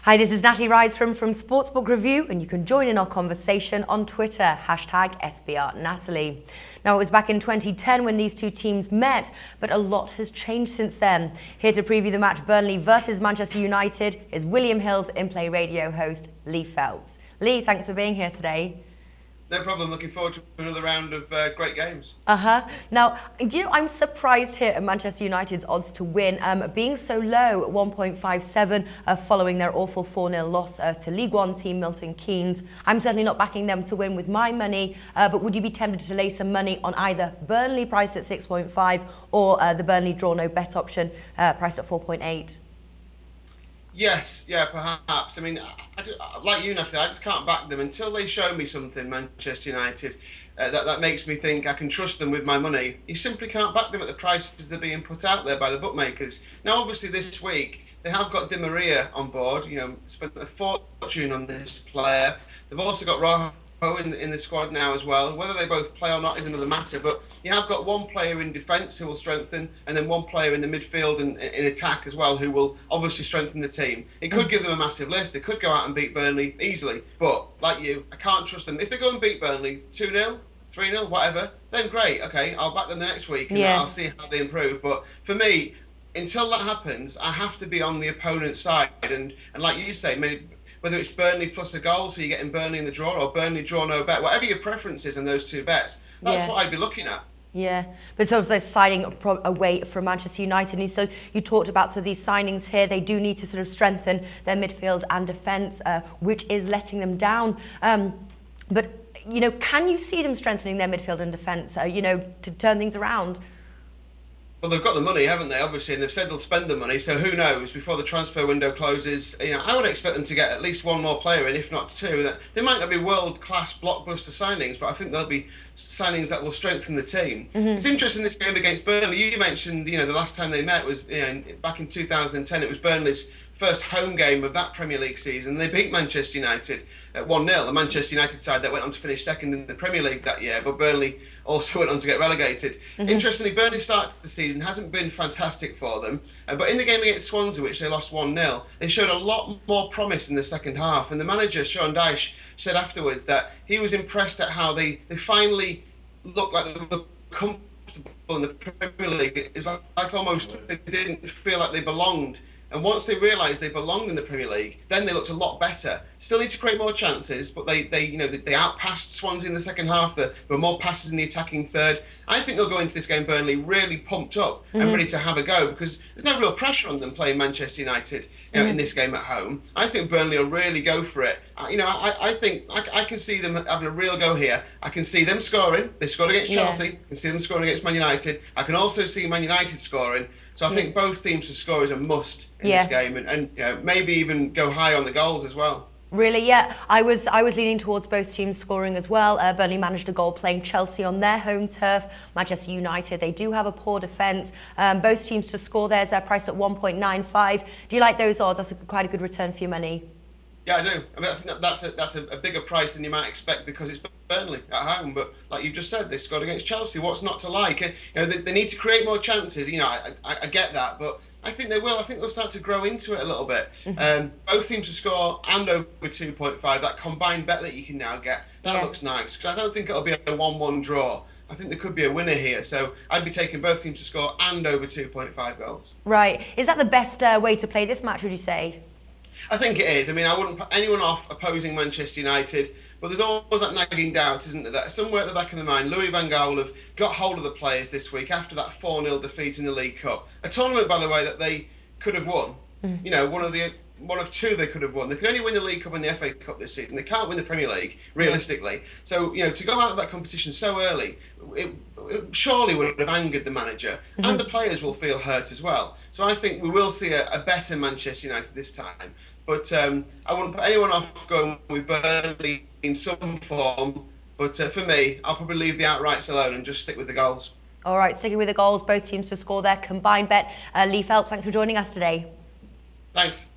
Hi, this is Natalie Rydstrom from SportsBook Review, and you can join in our conversation on Twitter, #SBRNatalie. Now, it was back in 2010 when these two teams met, but a lot has changed since then. Here to preview the match Burnley versus Manchester United is William Hill's in-play radio host, Lee Phelps. Lee, thanks for being here today. No problem. Looking forward to another round of great games. Now, do you know, I'm surprised here at Manchester United's odds to win, being so low at 1.57 following their awful 4-0 loss to League One team Milton Keynes. I'm certainly not backing them to win with my money, but would you be tempted to lay some money on either Burnley priced at 6.5 or the Burnley draw no bet option priced at 4.8? Yes, yeah, perhaps. I mean, like you, Natalie, I just can't back them until they show me something, Manchester United, that makes me think I can trust them with my money. You simply can't back them at the prices they're being put out there by the bookmakers. Now, obviously, this week, they have got Di Maria on board, spent a fortune on this player. They've also got Rojo in the squad now as well. Whether they both play or not is another matter, but you have got one player in defence who will strengthen, and then one player in the midfield and in attack as well who will obviously strengthen the team. It could give them a massive lift. They could go out and beat Burnley easily, but like you, I can't trust them. If they go and beat Burnley 2-0, 3-0, whatever, then great, okay, I'll back them the next week and I'll see how they improve. But for me, until that happens, I have to be on the opponent's side, and like you say, maybe whether it's Burnley plus a goal, so you're getting Burnley in the draw, or Burnley draw no bet, whatever your preference is in those two bets, that's what I'd be looking at. Yeah, but it's also signing away from Manchester United. And so you talked about these signings here. They do need to sort of strengthen their midfield and defence, which is letting them down. But, can you see them strengthening their midfield and defence, to turn things around? Well, they've got the money, haven't they, obviously, and they've said they'll spend the money, so who knows, before the transfer window closes, I would expect them to get at least one more player in, if not two. They might not be world-class blockbuster signings, but I think they'll be signings that will strengthen the team. It's interesting, this game against Burnley. You mentioned, the last time they met was, back in 2010, it was Burnley's first home game of that Premier League season. They beat Manchester United at 1-0. The Manchester United side that went on to finish second in the Premier League that year, but Burnley also went on to get relegated. Interestingly, Burnley's start to the season hasn't been fantastic for them, but in the game against Swansea, which they lost 1-0, they showed a lot more promise in the second half, and the manager, Sean Dyche, said afterwards that he was impressed at how they finally looked like they were comfortable in the Premier League. It was like almost they didn't feel like they belonged. And once they realised they belonged in the Premier League, then they looked a lot better. Still need to create more chances, but they outpassed Swansea in the second half. There were more passes in the attacking third. I think they'll go into this game, Burnley, really pumped up and ready to have a go, because there's no real pressure on them playing Manchester United in this game at home. I think Burnley will really go for it. I think I can see them having a real go here. I can see them scoring. They scored against Chelsea. I can see them scoring against Man United. I can also see Man United scoring. So I think both teams to score is a must in this game, and maybe even go high on the goals as well. Really, yeah. I was leaning towards both teams scoring as well. Burnley managed a goal playing Chelsea on their home turf. Manchester United, they do have a poor defence. Both teams to score theirs, they're priced at 1.95. Do you like those odds? That's quite a good return for your money. Yeah, I do. I mean, I think that's a bigger price than you might expect because it's Burnley at home. But like you just said, they scored against Chelsea. What's not to like? They need to create more chances. I get that, but I think they will. I think they'll start to grow into it a little bit. Both teams to score and over 2.5. That combined bet that you can now get, that looks nice. Because I don't think it'll be a 1-1 draw. I think there could be a winner here. So I'd be taking both teams to score and over 2.5 goals. Right. Is that the best way to play this match, would you say? I think it is. I mean, I wouldn't put anyone off opposing Manchester United, but there's always that nagging doubt, isn't there? That somewhere at the back of the mind, Louis van Gaal will have got hold of the players this week after that 4-0 defeat in the League Cup. A tournament, by the way, that they could have won. One of two they could have won. They can only win the League Cup and the FA Cup this season. They can't win the Premier League, realistically. So, to go out of that competition so early, it surely would have angered the manager. And the players will feel hurt as well. So I think we will see a better Manchester United this time. But I wouldn't put anyone off going with Burnley in some form. But for me, I'll probably leave the outrights alone and just stick with the goals. All right, sticking with the goals, both teams to score their combined bet. Lee Phelps, thanks for joining us today. Thanks.